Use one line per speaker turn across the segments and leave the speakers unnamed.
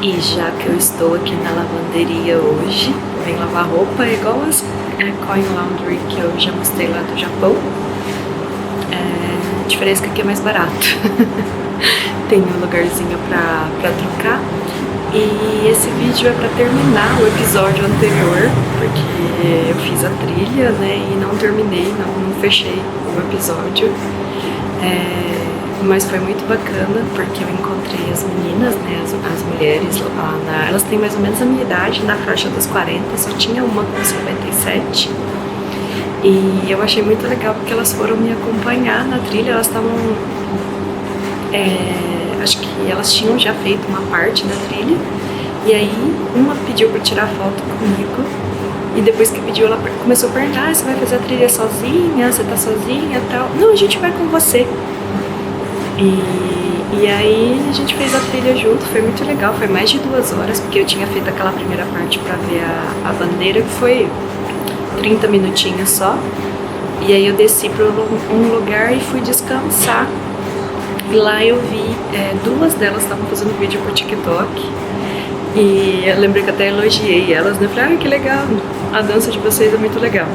E já que eu estou aqui na lavanderia hoje, vem lavar roupa igual as Coin Laundry que eu já mostrei lá do Japão. A diferença é que aqui é mais barato. Tem um lugarzinho pra trocar. E esse vídeo é pra terminar o episódio anterior, porque eu fiz a trilha, né, e não terminei, não fechei o episódio. Mas foi muito bacana, porque eu encontrei as meninas, né, as mulheres lá, elas têm mais ou menos a minha idade, na faixa dos 40, só tinha uma com 57. E eu achei muito legal porque elas foram me acompanhar na trilha, elas estavam... acho que elas tinham já feito uma parte da trilha, e aí uma pediu pra tirar foto comigo, e depois que pediu, ela começou a perguntar: você vai fazer a trilha sozinha? Você tá sozinha e tal? Não, a gente vai com você. E aí a gente fez a trilha junto, foi muito legal, foi mais de 2 horas, porque eu tinha feito aquela primeira parte pra ver a bandeira, que foi 30 minutinhos só, e aí eu desci pra um lugar e fui descansar, e lá eu vi, 2 delas estavam fazendo vídeo pro TikTok, e eu lembro que até elogiei elas, né, falei: que legal, a dança de vocês é muito legal.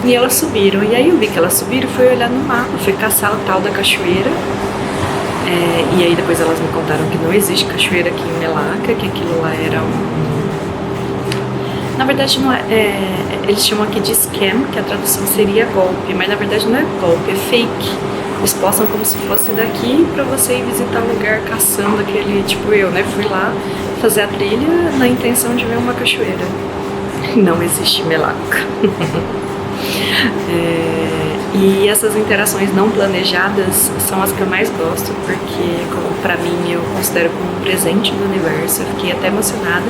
E elas subiram, e aí eu vi que elas subiram, fui olhar no mapa, fui caçar o tal da cachoeira. E aí depois elas me contaram que não existe cachoeira aqui em Melaka, que aquilo lá era na verdade não eles chamam aqui de scam, que a tradução seria golpe, mas na verdade não é golpe, é fake. Eles postam como se fosse daqui pra você ir visitar um lugar caçando aquele, tipo eu, né, fui lá fazer a trilha na intenção de ver uma cachoeira. Não existe Melaka. E essas interações não planejadas são as que eu mais gosto, porque pra mim eu considero como um presente do universo. Eu fiquei até emocionada.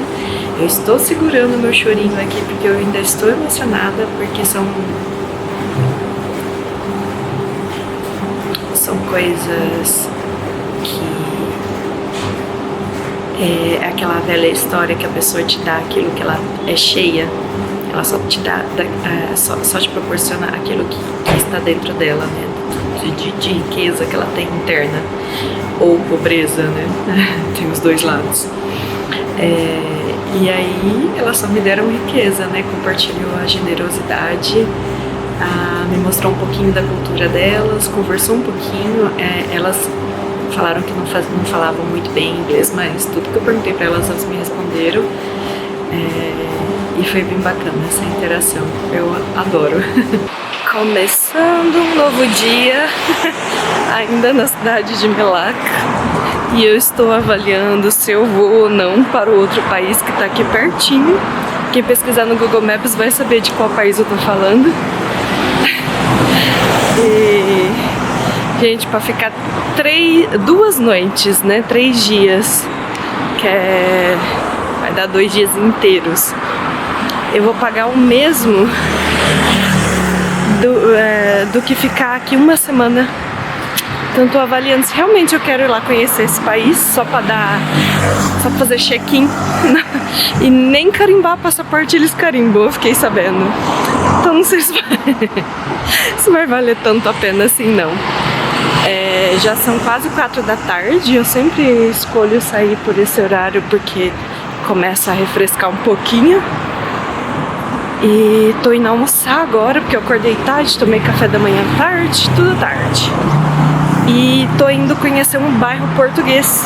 Eu estou segurando meu chorinho aqui porque eu ainda estou emocionada, porque são coisas que é aquela velha história que a pessoa te dá aquilo que ela é cheia. Ela só te dá, só te proporciona aquilo que está dentro dela, né? De riqueza que ela tem interna, ou pobreza, né? Tem os dois lados. E aí elas só me deram riqueza, né? Compartilhou a generosidade, me mostrou um pouquinho da cultura delas, conversou um pouquinho. Elas falaram que não falavam muito bem inglês, mas tudo que eu perguntei para elas me responderam. E foi bem bacana essa interação, eu adoro. Começando um novo dia, ainda na cidade de Melaka, e eu estou avaliando se eu vou ou não para o outro país que está aqui pertinho. Quem pesquisar no Google Maps vai saber de qual país eu tô falando. E, gente, para ficar 2 noites, né, 3 dias, vai dar 2 dias inteiros. Eu vou pagar o mesmo do que ficar aqui 1 semana. Então tô avaliando se realmente eu quero ir lá conhecer esse país só pra fazer check-in. E nem carimbar passaporte eles carimbam, eu fiquei sabendo. Então não sei se vai valer tanto a pena assim, não. Já são quase 4 da tarde, eu sempre escolho sair por esse horário porque começa a refrescar um pouquinho. E tô indo almoçar agora, porque eu acordei tarde, tomei café da manhã tarde, tudo tarde. E tô indo conhecer um bairro português.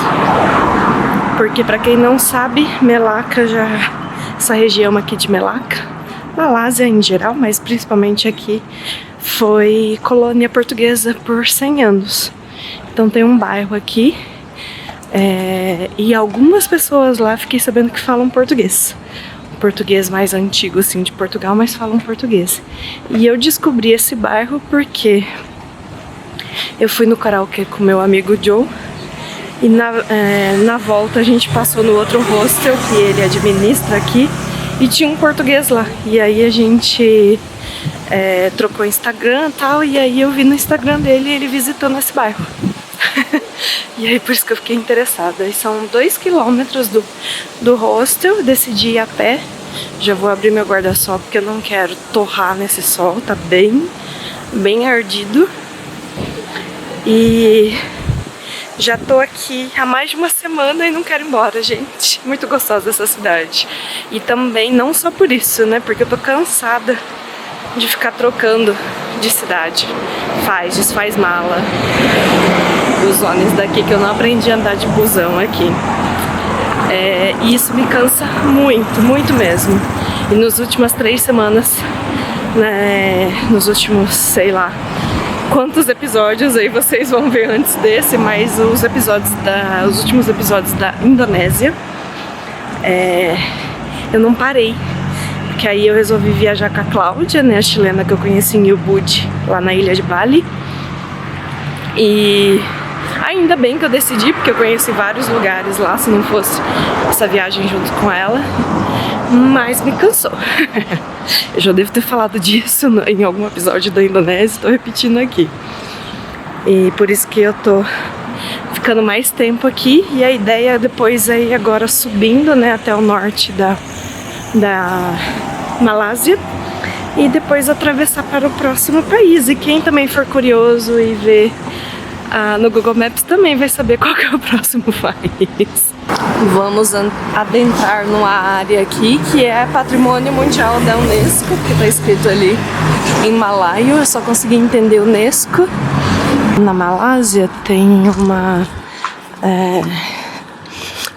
Porque pra quem não sabe, Melaka essa região aqui de Melaka, Malásia em geral, mas principalmente aqui, foi colônia portuguesa por 100 anos. Então tem um bairro aqui, e algumas pessoas lá fiquei sabendo que falam português. Português mais antigo, assim, de Portugal, mas falam português. E eu descobri esse bairro porque eu fui no karaokê com meu amigo Joe, e na volta a gente passou no outro hostel que ele administra aqui, e tinha um português lá. E aí a gente trocou Instagram e tal, e aí eu vi no Instagram dele ele visitando esse bairro. E aí por isso que eu fiquei interessada. E são 2 quilômetros do hostel, decidi ir a pé. Já vou abrir meu guarda-sol porque eu não quero torrar nesse sol, tá bem ardido. E Já tô aqui há mais de uma semana e não quero ir embora, gente. Muito gostosa essa cidade. E também não só por isso, né? Porque eu tô cansada de ficar trocando de cidade. Desfaz mala. Os ônibus daqui, que eu não aprendi a andar de busão aqui. E isso me cansa muito, muito mesmo. E nas últimas 3 semanas, né, nos últimos, sei lá, quantos episódios aí vocês vão ver antes desse, mas os últimos episódios da Indonésia, eu não parei. Porque aí eu resolvi viajar com a Cláudia, né, a chilena que eu conheci em Ubud, lá na ilha de Bali. E ainda bem que eu decidi, porque eu conheci vários lugares lá, se não fosse essa viagem junto com ela. Mas me cansou. Eu já devo ter falado disso em algum episódio da Indonésia, tô repetindo aqui. E por isso que eu tô ficando mais tempo aqui. E a ideia é depois aí agora subindo, né, até o norte da Malásia. E depois atravessar para o próximo país. E quem também for curioso e ver no Google Maps também vai saber qual que é o próximo país. Vamos adentrar numa área aqui que é Patrimônio Mundial da Unesco, que está escrito ali em malaio, eu só consegui entender Unesco. Na Malásia tem uma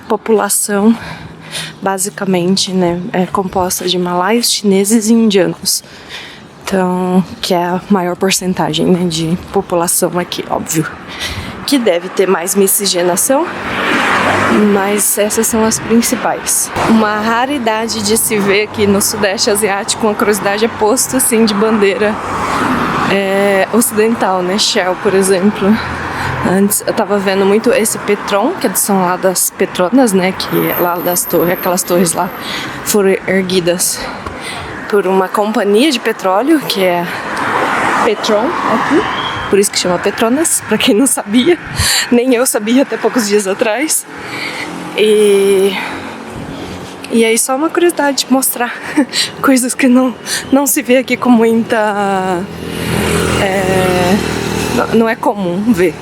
população basicamente, né, composta de malaios, chineses e indianos. Então, que é a maior porcentagem, né, de população aqui, óbvio. Que deve ter mais miscigenação, mas essas são as principais. Uma raridade de se ver aqui no Sudeste Asiático, uma curiosidade é posto assim de bandeira ocidental, né? Shell, por exemplo. Antes eu tava vendo muito esse Petron, que são lá das Petronas, né? Que lá das torres, aquelas torres lá foram erguidas por uma companhia de petróleo, que é Petron aqui. Por isso que chama Petronas, pra quem não sabia. Nem eu sabia até poucos dias atrás. E aí só uma curiosidade de mostrar coisas que não se vê aqui com muita... não é comum ver.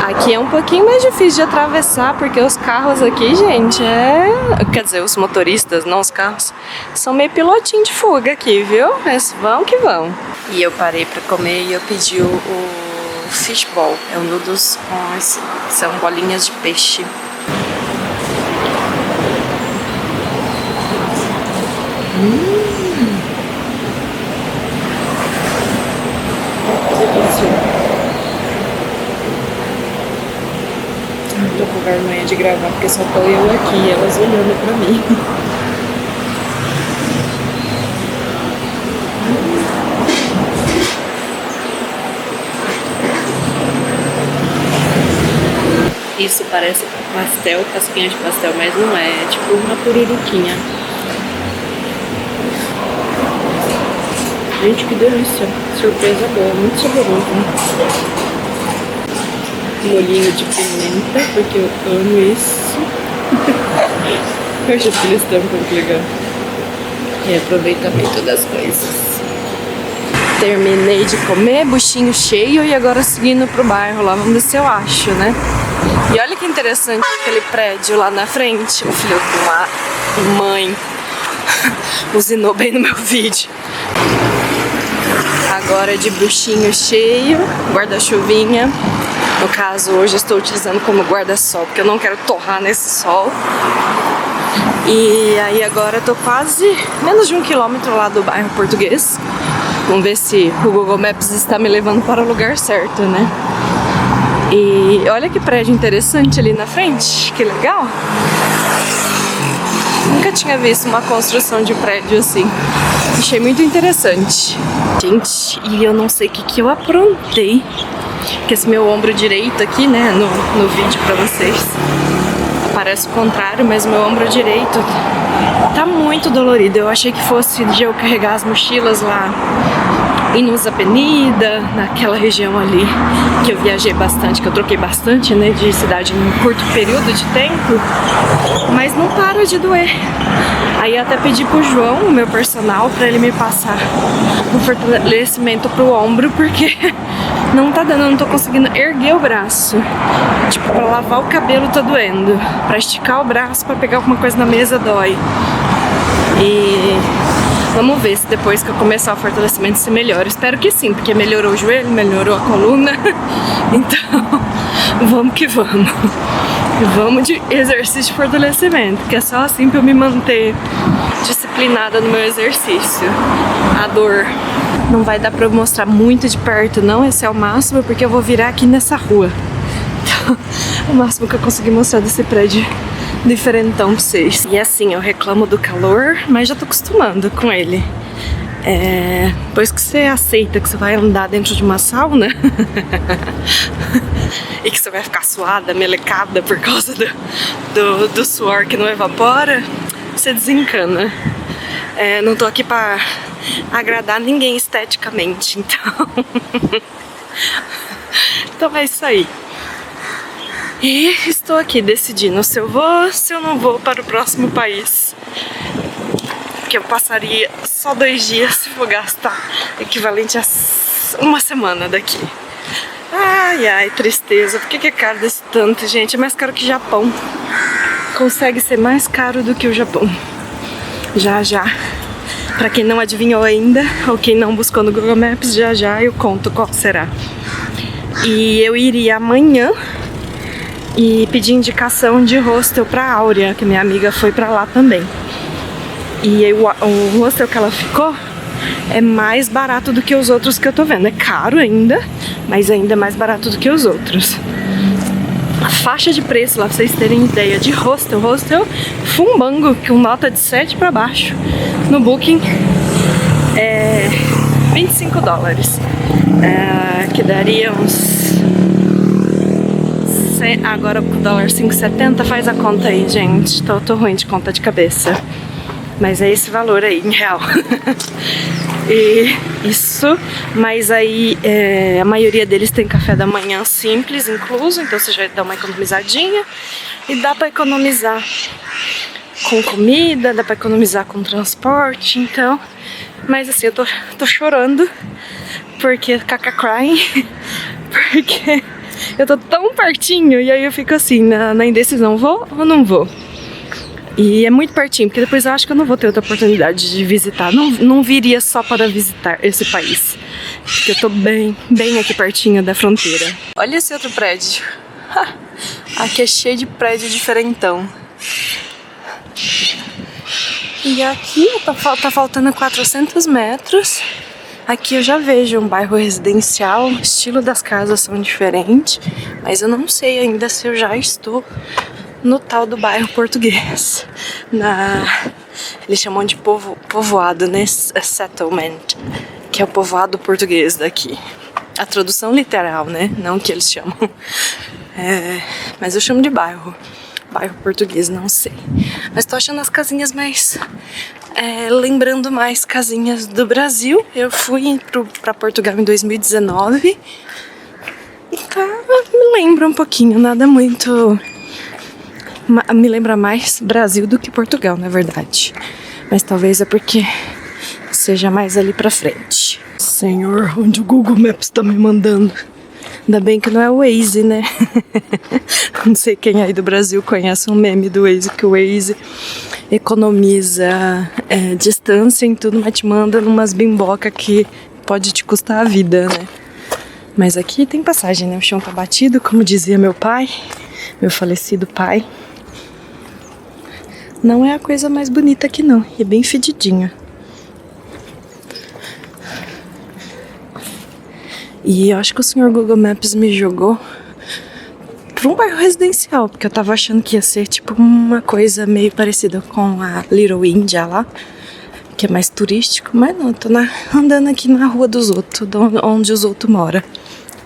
Aqui é um pouquinho mais difícil de atravessar, porque os carros aqui, gente, quer dizer, os motoristas, não os carros, são meio pilotinho de fuga aqui, viu? Mas vão que vão. E eu parei pra comer e eu pedi o fishball. É um noodles são bolinhas de peixe. Tô com vergonha de gravar porque só tô eu aqui e elas olhando pra mim. Isso parece pastel, casquinha de pastel, mas não é. É tipo uma pururuquinha. Gente, que delícia. Surpresa boa, muito saboroso. Molhinho de pimenta, porque eu amo isso. Eu acho que eles estão muito legal. E aproveitamento das coisas. Terminei de comer, buchinho cheio, e agora seguindo pro bairro lá, vamos ver se eu acho, né? E olha que interessante aquele prédio lá na frente. O filho de uma mãe usinou bem no meu vídeo. Agora de buchinho cheio, guarda-chuvinha. No caso, hoje estou utilizando como guarda-sol, porque eu não quero torrar nesse sol. E aí agora eu tô quase menos de 1 quilômetro lá do bairro Português. Vamos ver se o Google Maps está me levando para o lugar certo, né? E olha que prédio interessante ali na frente, que legal! Nunca tinha visto uma construção de prédio assim. Achei muito interessante. Gente, e eu não sei o que eu aprontei. Que esse meu ombro direito aqui, né, no vídeo pra vocês, parece o contrário, mas meu ombro direito tá muito dolorido. Eu achei que fosse de eu carregar as mochilas lá em Nusa Penida, naquela região ali que eu viajei bastante, que eu troquei bastante, né, de cidade em um curto período de tempo, mas não para de doer. Aí eu até pedi pro João, o meu personal, pra ele me passar um fortalecimento pro ombro, porque Não tá dando, eu não tô conseguindo erguer o braço. Tipo, pra lavar o cabelo tá doendo. Pra esticar o braço, pra pegar alguma coisa na mesa dói. E vamos ver se depois que eu começar o fortalecimento se melhora. Espero que sim, porque melhorou o joelho, melhorou a coluna. Então, vamos que vamos. Vamos de exercício de fortalecimento, que é só assim pra eu me manter disciplinada no meu exercício. A dor não vai dar pra eu mostrar muito de perto não, esse é o máximo, porque eu vou virar aqui nessa rua. Então, o máximo que eu consegui mostrar desse prédio diferentão pra vocês. E assim, eu reclamo do calor, mas já tô acostumando com ele. Depois que você aceita que você vai andar dentro de uma sauna e que você vai ficar suada, melecada por causa do suor que não evapora, você desencana. Não tô aqui pra agradar ninguém esteticamente, então é isso aí. E estou aqui decidindo se eu vou, se eu não vou para o próximo país. Que eu passaria só 2 dias se for gastar equivalente a uma semana daqui. Ai, ai, tristeza. Por que é caro desse tanto, gente? É mais caro que Japão. Consegue ser mais caro do que o Japão. Já, já. Pra quem não adivinhou ainda, ou quem não buscou no Google Maps, já já eu conto qual será. E eu iria amanhã e pedir indicação de hostel pra Áurea, que minha amiga foi pra lá também. E o hostel que ela ficou é mais barato do que os outros que eu tô vendo. É caro ainda, mas ainda é mais barato do que os outros. A faixa de preço lá, pra vocês terem ideia, de hostel Fumbango, com nota de 7 pra baixo, no Booking, é $25. Que daria uns... Agora com o dólar 5,70, faz a conta aí, gente. Tô ruim de conta de cabeça. Mas é esse valor aí, em real. E isso, mas aí a maioria deles tem café da manhã simples incluso, então você já dá uma economizadinha. E dá pra economizar com comida, dá pra economizar com transporte, então... Mas assim, eu tô chorando, porque... crying, porque eu tô tão pertinho, e aí eu fico assim, na indecisão, vou ou não vou? E é muito pertinho, porque depois eu acho que eu não vou ter outra oportunidade de visitar. Não viria só para visitar esse país, porque eu tô bem aqui pertinho da fronteira. Olha esse outro prédio. Aqui é cheio de prédio diferentão. E aqui tá faltando 400 metros. Aqui eu já vejo um bairro residencial, o estilo das casas são diferentes, mas eu não sei ainda se eu já estou no tal do bairro português. Eles chamam de povoado, né? Settlement, que é o povoado português daqui. A tradução literal, né? Não o que eles chamam. Mas eu chamo de bairro. Bairro português, não sei. Mas tô achando as casinhas mais... lembrando mais casinhas do Brasil. Eu fui pra Portugal em 2019. E me lembra um pouquinho, nada muito... Me lembra mais Brasil do que Portugal, na verdade. Mas talvez é porque seja mais ali pra frente. Senhor, onde o Google Maps tá me mandando? Ainda bem que não é o Waze, né? Não sei quem aí do Brasil conhece um meme do Waze, que o Waze economiza distância em tudo, mas te manda numas bimboca que pode te custar a vida, né? Mas aqui tem passagem, né? O chão tá batido, como dizia meu pai, meu falecido pai. Não é a coisa mais bonita aqui não, é bem fedidinha. E eu acho que o senhor Google Maps me jogou para um bairro residencial, porque eu tava achando que ia ser tipo uma coisa meio parecida com a Little India lá, que é mais turístico, mas não, eu tô andando aqui na rua dos outros, onde os outros moram.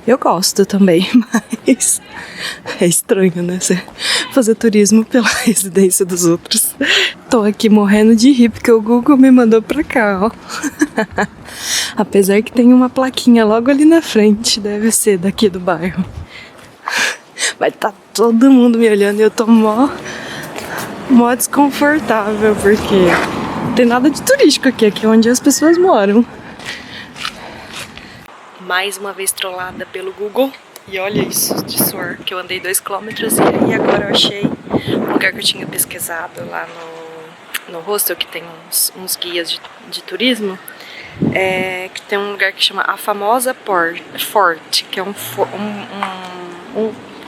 Eu gosto também, mas é estranho, né? Você fazer turismo pela residência dos outros. Tô aqui morrendo de rir porque o Google me mandou pra cá, ó. Apesar que tem uma plaquinha logo ali na frente, deve ser daqui do bairro. Mas tá todo mundo me olhando e eu tô mó desconfortável, porque não tem nada de turístico aqui é onde as pessoas moram. mais uma vez trollada pelo Google. E olha isso de suor, que eu andei 2 km e agora eu achei um lugar que eu tinha pesquisado lá no hostel, que tem uns guias de turismo, que tem um lugar que chama A Famosa Forte, que é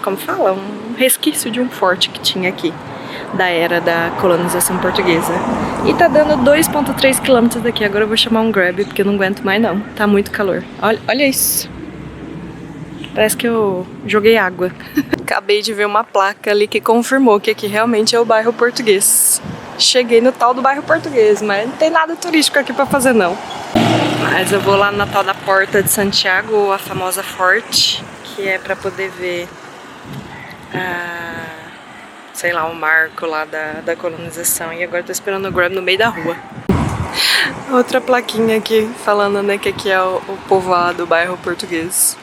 como fala? Um resquício de um forte que tinha aqui, da era da colonização portuguesa. E tá dando 2,3 km daqui. Agora eu vou chamar um Grab, porque eu não aguento mais não. Tá muito calor. Olha isso. Parece que eu joguei água. Acabei de ver uma placa ali que confirmou que aqui realmente é o bairro português. Cheguei no tal do bairro português, mas não tem nada turístico aqui pra fazer não. Mas eu vou lá na tal da Porta de Santiago, a famosa Forte, que é pra poder ver sei lá, um marco lá da colonização. E agora tô esperando o Grab no meio da rua. Outra plaquinha aqui falando, né, que aqui é o povoado do bairro português.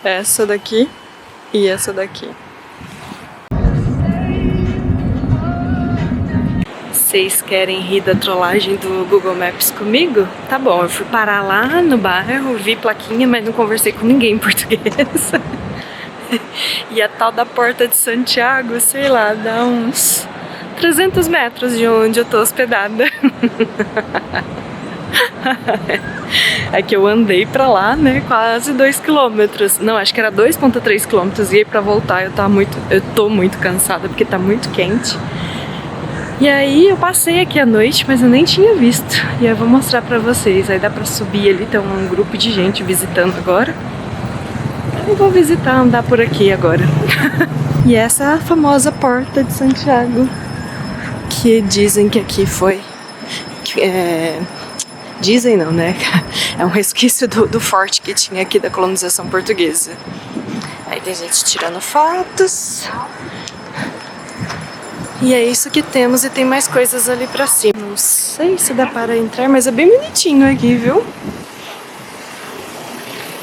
Essa daqui e essa daqui. Vocês querem rir da trollagem do Google Maps comigo? Tá bom, eu fui parar lá no bairro, vi plaquinha, mas não conversei com ninguém em português. E a tal da Porta de Santiago, sei lá, dá uns 300 metros de onde eu tô hospedada. É que eu andei pra lá, né, quase 2 km. Não, acho que era 2,3 km. E aí pra voltar eu tô muito cansada, porque tá muito quente. E aí eu passei aqui à noite, mas eu nem tinha visto. E aí eu vou mostrar pra vocês. Aí dá pra subir ali, tem um grupo de gente visitando agora. Eu vou visitar, andar por aqui agora. E essa é a famosa Porta de Santiago, que dizem que aqui foi... Dizem não, né? É um resquício do forte que tinha aqui da colonização portuguesa. Aí tem gente tirando fotos. E é isso que temos, e tem mais coisas ali pra cima. Não sei se dá para entrar, mas é bem bonitinho aqui, viu?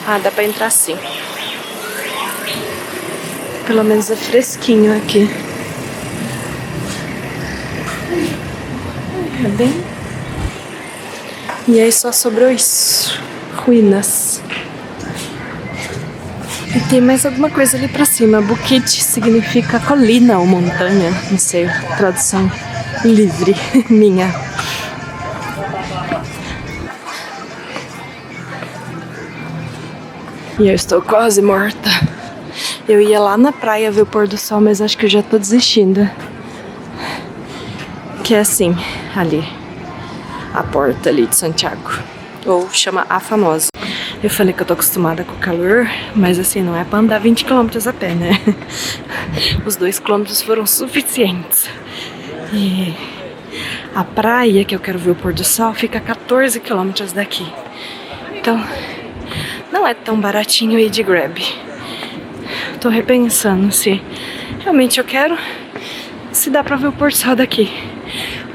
Ah, dá pra entrar sim. Pelo menos é fresquinho aqui. É bem... E aí só sobrou isso. Ruínas. E tem mais alguma coisa ali pra cima. Bukit significa colina ou montanha. Não sei, tradução livre minha. E eu estou quase morta. Eu ia lá na praia ver o pôr do sol, mas acho que eu já tô desistindo. Que é assim, ali. A porta ali de Santiago. Ou chama A Famosa. Eu falei que eu tô acostumada com o calor, mas assim, não é pra andar 20 km a pé, né? Os 2 km foram suficientes. E a praia, que eu quero ver o pôr do sol, fica a 14 km daqui. Então, não é tão baratinho ir de Grab. Tô repensando se realmente eu quero, se dá pra ver o pôr do sol daqui.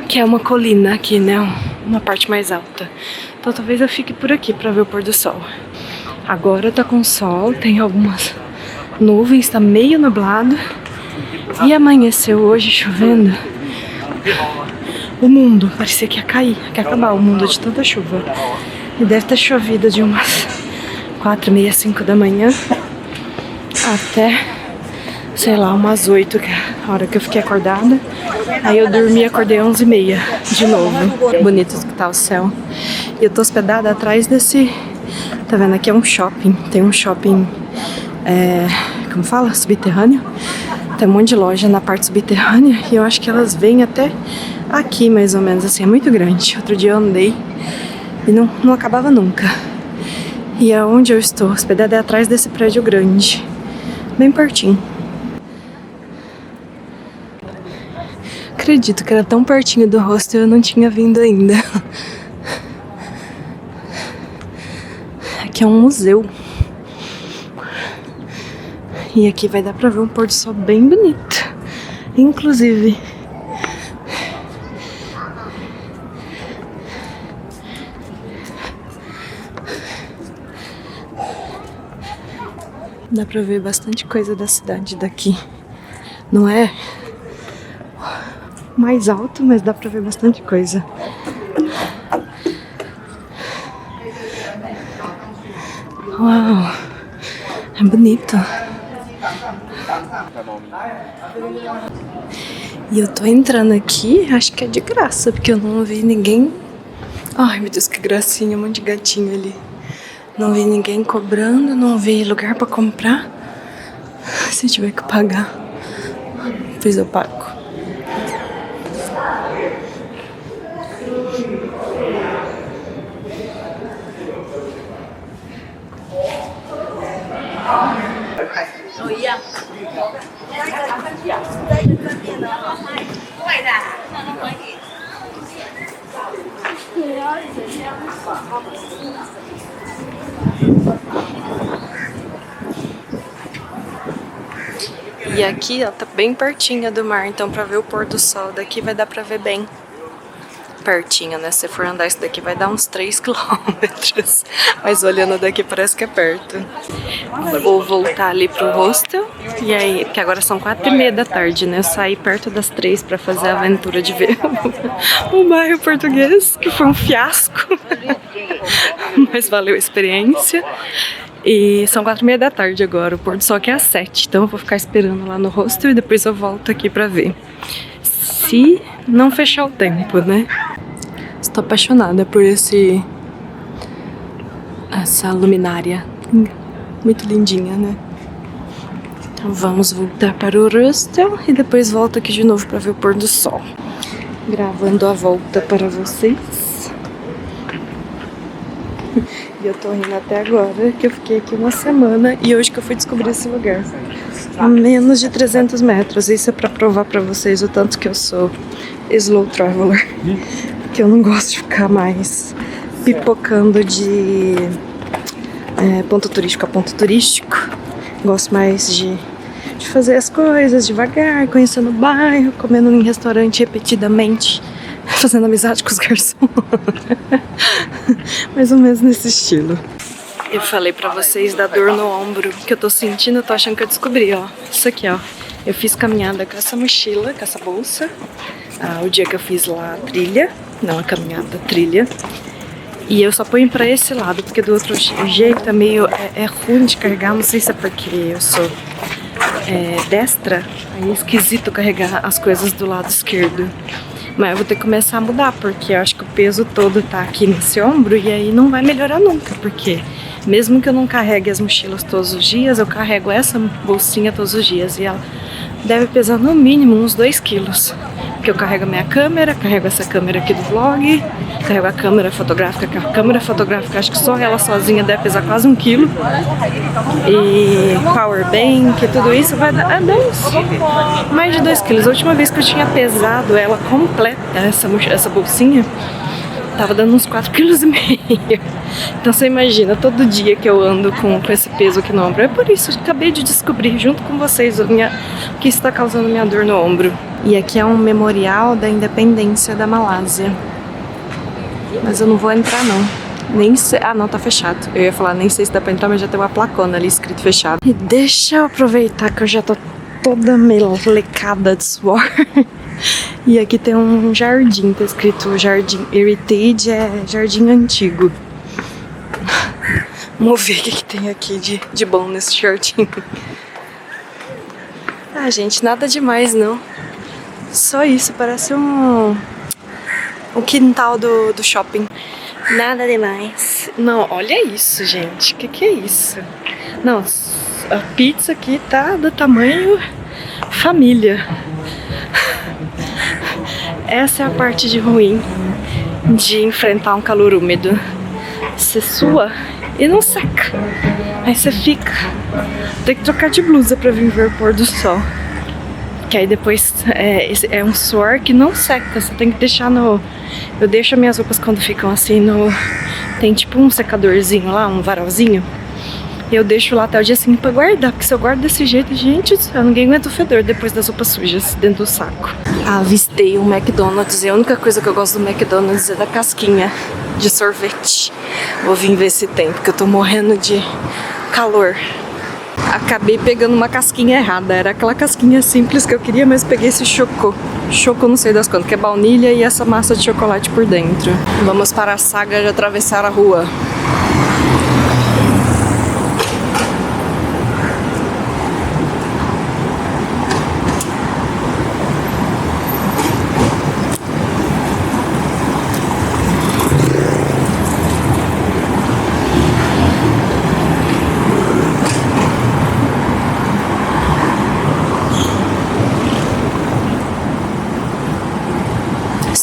Que é uma colina aqui, né? Uma parte mais alta. Então talvez eu fique por aqui pra ver o pôr do sol. Agora tá com sol, tem algumas nuvens, tá meio nublado. E amanheceu hoje chovendo. O mundo parecia que ia cair, que ia acabar o mundo de tanta chuva. E deve ter chovido de umas 4h30, 5 da manhã até, sei lá, umas 8, que é a hora que eu fiquei acordada. Aí eu dormi e acordei 11h30 de novo. Bonito que tá o céu. E eu tô hospedada atrás desse... Tá vendo? Aqui é um shopping. Tem um shopping... como fala? Subterrâneo. Tem um monte de loja na parte subterrânea. E eu acho que elas vêm até aqui, mais ou menos. Assim, é muito grande. Outro dia eu andei e não acabava nunca. E aonde eu estou hospedada é atrás desse prédio grande. Bem pertinho. Acredito que era tão pertinho do hostel e eu não tinha vindo ainda. Aqui é um museu. E aqui vai dar pra ver um pôr do sol bem bonito. Inclusive, dá pra ver bastante coisa da cidade daqui. Não é mais alto, mas dá pra ver bastante coisa. Uau, é bonito. E eu tô entrando aqui, acho que é de graça, porque eu não vi ninguém. Ai, meu Deus, que gracinha, um monte de gatinho ali. Não vi ninguém cobrando, não vi lugar pra comprar. Se tiver que pagar, depois eu pago. E aqui, ó, tá bem pertinho do mar, então pra ver o pôr do sol daqui vai dar pra ver bem pertinho, né? Se for andar isso daqui vai dar uns 3 quilômetros, mas olhando daqui parece que é perto. Vou voltar ali pro hostel, e aí, porque agora são 4h30 da tarde, né? Eu saí perto das 3 pra fazer a aventura de ver o bairro português, que foi um fiasco, mas valeu a experiência. E são 4h30 da tarde agora, o pôr do sol aqui é às 7, então eu vou ficar esperando lá no hostel e depois eu volto aqui pra ver. Se não fechar o tempo, né? Estou apaixonada por essa luminária. Muito lindinha, né? Então vamos voltar para o hostel e depois volto aqui de novo para ver o pôr do sol. Gravando a volta para vocês. E eu tô rindo até agora, que eu fiquei aqui uma semana e hoje que eu fui descobrir esse lugar. A menos de 300 metros. Isso é pra provar pra vocês o tanto que eu sou slow traveler. Que eu não gosto de ficar mais pipocando de ponto turístico a ponto turístico. Gosto mais de fazer as coisas devagar, conhecendo o bairro, comendo em restaurante repetidamente, fazendo amizade com os garçons. Mais ou menos nesse estilo. Eu falei pra vocês da dor no ombro que eu tô sentindo, eu tô achando que eu descobri, ó. Isso aqui, ó. Eu fiz caminhada com essa mochila, com essa bolsa. O dia que eu fiz lá a trilha, não a caminhada, a trilha. E eu só ponho pra esse lado, porque do outro jeito é meio... É ruim de carregar, não sei se é porque eu sou destra. Aí é esquisito carregar as coisas do lado esquerdo. Mas eu vou ter que começar a mudar, porque eu acho que o peso todo tá aqui nesse ombro e aí não vai melhorar nunca, porque mesmo que eu não carregue as mochilas todos os dias, eu carrego essa bolsinha todos os dias e ela deve pesar no mínimo uns 2 quilos. Porque eu carrego a minha câmera, carrego essa câmera aqui do vlog, carrego a câmera fotográfica, que a câmera fotográfica acho que só ela sozinha deve pesar quase 1 quilo. E power bank, tudo isso vai dar mais de 2 quilos. A última vez que eu tinha pesado ela completa, essa bolsinha, tava dando uns 4,5 kg. Então você imagina, todo dia que eu ando com esse peso aqui no ombro. É por isso que eu acabei de descobrir junto com vocês o que está causando minha dor no ombro. E aqui é um memorial da independência da Malásia. Mas eu não vou entrar não. Nem sei... Ah não, tá fechado. Eu ia falar, nem sei se dá pra entrar, mas já tem uma placona ali escrito fechado. E deixa eu aproveitar que eu já tô toda melecada de suor. E aqui tem um jardim, tá escrito Jardim Heritage, é jardim antigo. Vamos ver o que tem aqui de bom nesse jardim. Ah, gente, nada demais não. Só isso, parece um quintal do shopping. Nada demais. Não, olha isso, gente. O que é isso? Não, a pizza aqui tá do tamanho família. Essa é a parte de ruim de enfrentar um calor úmido. Você sua e não seca. Aí você fica. Tem que trocar de blusa pra vir ver o pôr do sol. Que aí depois é um suor que não seca. Você tem que deixar no... Eu deixo as minhas roupas quando ficam assim no... Tem tipo um secadorzinho lá, um varalzinho. Eu deixo lá até o dia seguinte pra guardar, porque se eu guardo desse jeito, gente do céu, ninguém aguenta o fedor depois das roupas sujas dentro do saco. Avistei um McDonald's e a única coisa que eu gosto do McDonald's é da casquinha de sorvete. Vou vir ver se tem, porque eu tô morrendo de calor. Acabei pegando uma casquinha errada, era aquela casquinha simples que eu queria, mas peguei esse choco. Choco não sei das quantas, que é baunilha e essa massa de chocolate por dentro. Vamos para a saga de atravessar a rua.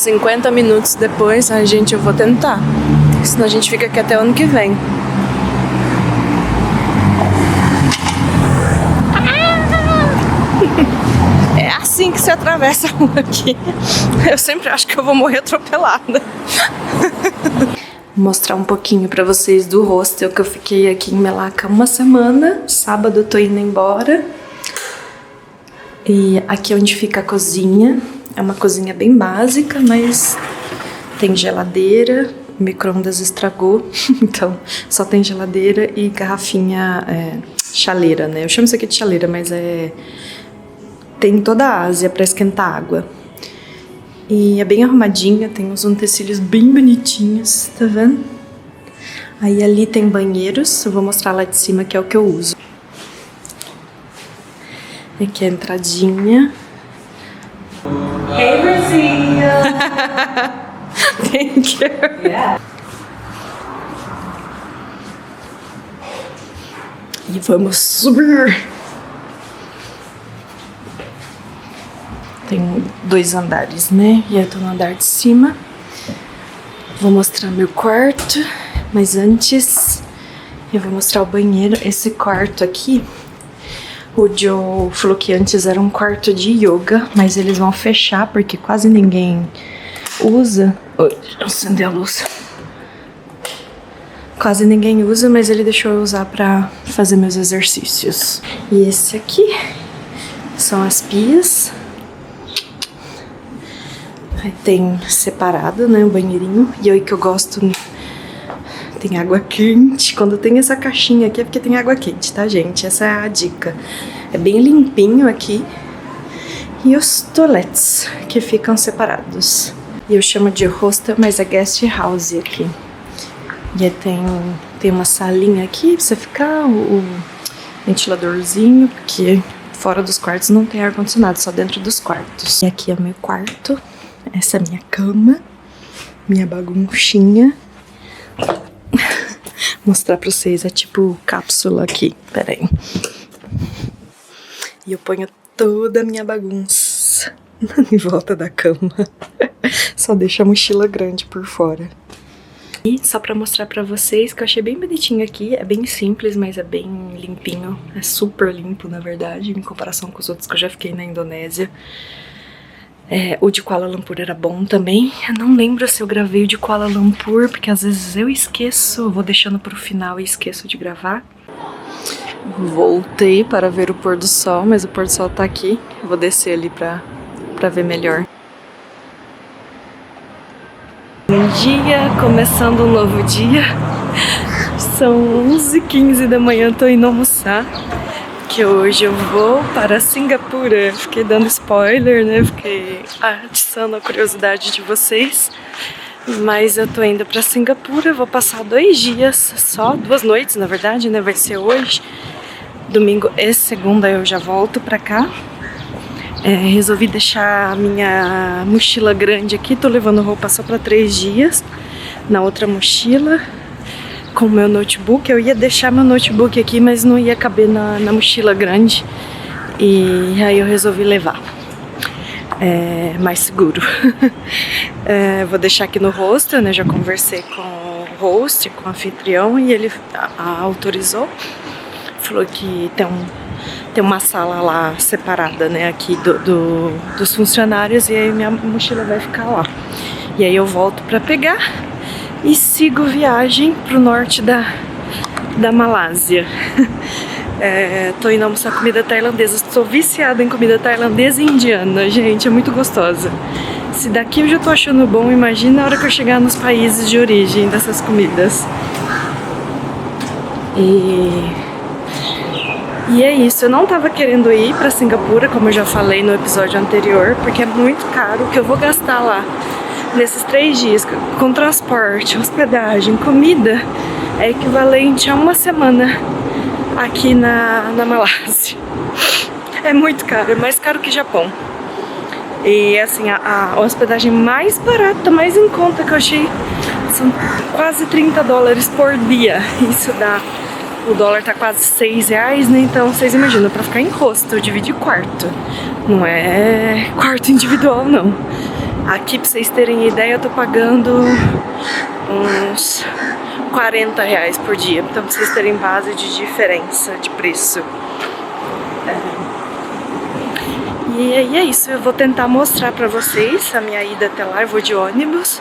50 minutos depois. Ai, gente, eu vou tentar. Senão a gente fica aqui até o ano que vem. É assim que se atravessa a rua aqui. Eu sempre acho que eu vou morrer atropelada. Vou mostrar um pouquinho pra vocês do hostel que eu fiquei aqui em Melaka uma semana. Sábado eu tô indo embora. E aqui é onde fica a cozinha. É uma cozinha bem básica, mas tem geladeira. O micro-ondas estragou, então só tem geladeira e garrafinha chaleira, né? Eu chamo isso aqui de chaleira, mas tem toda a Ásia pra esquentar água. E é bem arrumadinha, tem uns utensílios bem bonitinhos, tá vendo? Aí ali tem banheiros, eu vou mostrar lá de cima que é o que eu uso. Aqui é a entradinha.
Hey, Brazil!
Thank you.
Yeah.
E vamos subir. Tem 2 andares, né? E eu tô no andar de cima. Vou mostrar meu quarto, mas antes eu vou mostrar o banheiro. Esse quarto aqui, o Joe falou que antes era um quarto de yoga, mas eles vão fechar porque quase ninguém usa. Oi, acender a luz. Quase ninguém usa, mas ele deixou eu usar pra fazer meus exercícios. E esse aqui são as pias. Aí tem separado, né, o banheirinho. E aí que eu gosto, tem água quente. Quando tem essa caixinha aqui é porque tem água quente, tá, gente? Essa é a dica. É bem limpinho aqui. E os toilettes que ficam separados. E eu chamo de hostel, mas é guest house aqui. E aí tem uma salinha aqui pra você ficar, o ventiladorzinho, porque fora dos quartos não tem ar-condicionado, só dentro dos quartos. E aqui é o meu quarto. Essa é a minha cama, minha bagunchinha. Mostrar pra vocês, é tipo cápsula aqui, peraí. E eu ponho toda a minha bagunça em volta da cama. Só deixo a mochila grande por fora. E só pra mostrar pra vocês que eu achei bem bonitinho aqui. É bem simples, mas é bem limpinho. É super limpo, na verdade, em comparação com os outros que eu já fiquei na Indonésia. O de Kuala Lumpur era bom também. Eu não lembro se eu gravei o de Kuala Lumpur, porque às vezes eu esqueço, eu vou deixando pro final e esqueço de gravar. Voltei para ver o pôr do sol, mas o pôr do sol tá aqui. Eu vou descer ali pra ver melhor. Bom dia, começando um novo dia. São 11h15 da manhã, tô indo almoçar. Que hoje eu vou para Singapura. Fiquei dando spoiler, né? Fiquei atiçando a curiosidade de vocês. Mas eu tô indo para Singapura, vou passar 2 dias, só 2 noites, na verdade, né? Vai ser hoje, domingo e segunda eu já volto pra cá. Resolvi deixar a minha mochila grande aqui, tô levando roupa só pra 3 dias. Na outra mochila, com o meu notebook, eu ia deixar meu notebook aqui, mas não ia caber na mochila grande. E aí eu resolvi levar. Mais seguro. Vou deixar aqui no hostel, né? Já conversei com o host, com o anfitrião, e ele autorizou. Falou que tem uma sala lá separada, né? Aqui dos funcionários, e aí minha mochila vai ficar lá. E aí eu volto pra pegar e sigo viagem pro norte da Malásia. Tô indo almoçar comida tailandesa. Estou viciada em comida tailandesa e indiana, gente, é muito gostosa. Se daqui eu já tô achando bom, imagina a hora que eu chegar nos países de origem dessas comidas. E é isso, eu não tava querendo ir pra Singapura, como eu já falei no episódio anterior, porque é muito caro o que eu vou gastar lá nesses 3 dias, com transporte, hospedagem, comida, é equivalente a uma semana aqui na Malásia. É muito caro, é mais caro que Japão. E assim, a hospedagem mais barata, mais em conta que eu achei, são quase $30 por dia. Isso dá, o dólar tá quase R$6, né? Então vocês imaginam, pra ficar em hostel, dividir quarto. Não é quarto individual, não. Aqui, pra vocês terem ideia, eu tô pagando uns R$40 por dia. Então, pra vocês terem base de diferença de preço. E aí é isso, eu vou tentar mostrar pra vocês a minha ida até lá. Eu vou de ônibus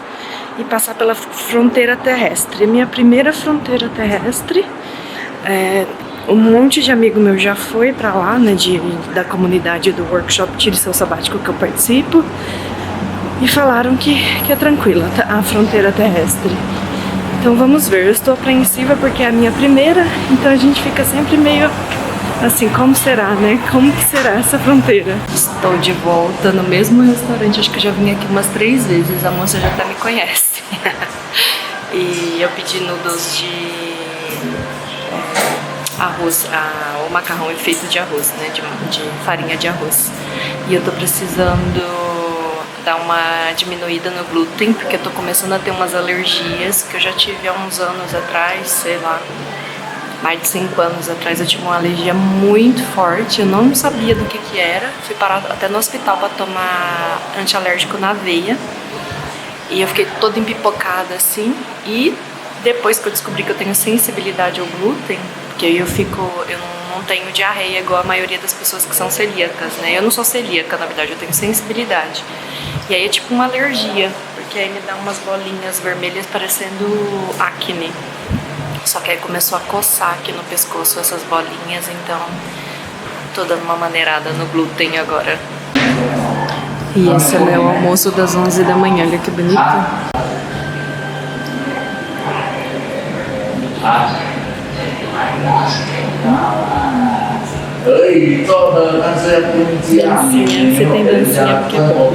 e passar pela fronteira terrestre. Minha primeira fronteira terrestre. Um monte de amigo meu já foi pra lá, né, da comunidade do workshop Tire Seu Sabático que eu participo. E falaram que é tranquila a fronteira terrestre. Então vamos ver, eu estou apreensiva porque é a minha primeira, então a gente fica sempre meio assim, como será, né? Como que será essa fronteira? Estou de volta no mesmo restaurante, acho que eu já vim aqui umas 3 vezes, a moça já até me conhece. E eu pedi noodles de arroz, o macarrão é feito de arroz, né? De farinha de arroz. E eu tô precisando dar uma diminuída no glúten, porque eu tô começando a ter umas alergias que eu já tive há uns anos atrás, sei lá, mais de 5 anos atrás eu tive uma alergia muito forte, eu não sabia do que era, fui parar até no hospital pra tomar antialérgico na veia, e eu fiquei toda empipocada assim, e depois que eu descobri que eu tenho sensibilidade ao glúten, porque eu não tenho diarreia igual a maioria das pessoas que são celíacas, né? Eu não sou celíaca, na verdade, eu tenho sensibilidade. E aí é tipo uma alergia, porque aí me dá umas bolinhas vermelhas parecendo acne. Só que aí começou a coçar aqui no pescoço essas bolinhas, então tô dando uma maneirada no glúten agora. E esse é o meu almoço das 11 da manhã, olha que bonito. Dancinha, você tem dancinha porque é bom.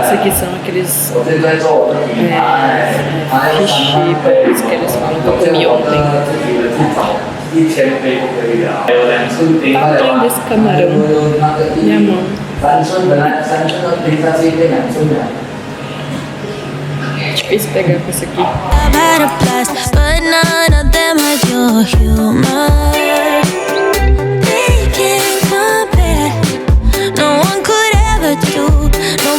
Isso aqui são aqueles fish balls que eles falam que eu comi ontem. Tá lindo esse camarão. Minha mão. Difícil pegar com isso aqui. No one could ever do, no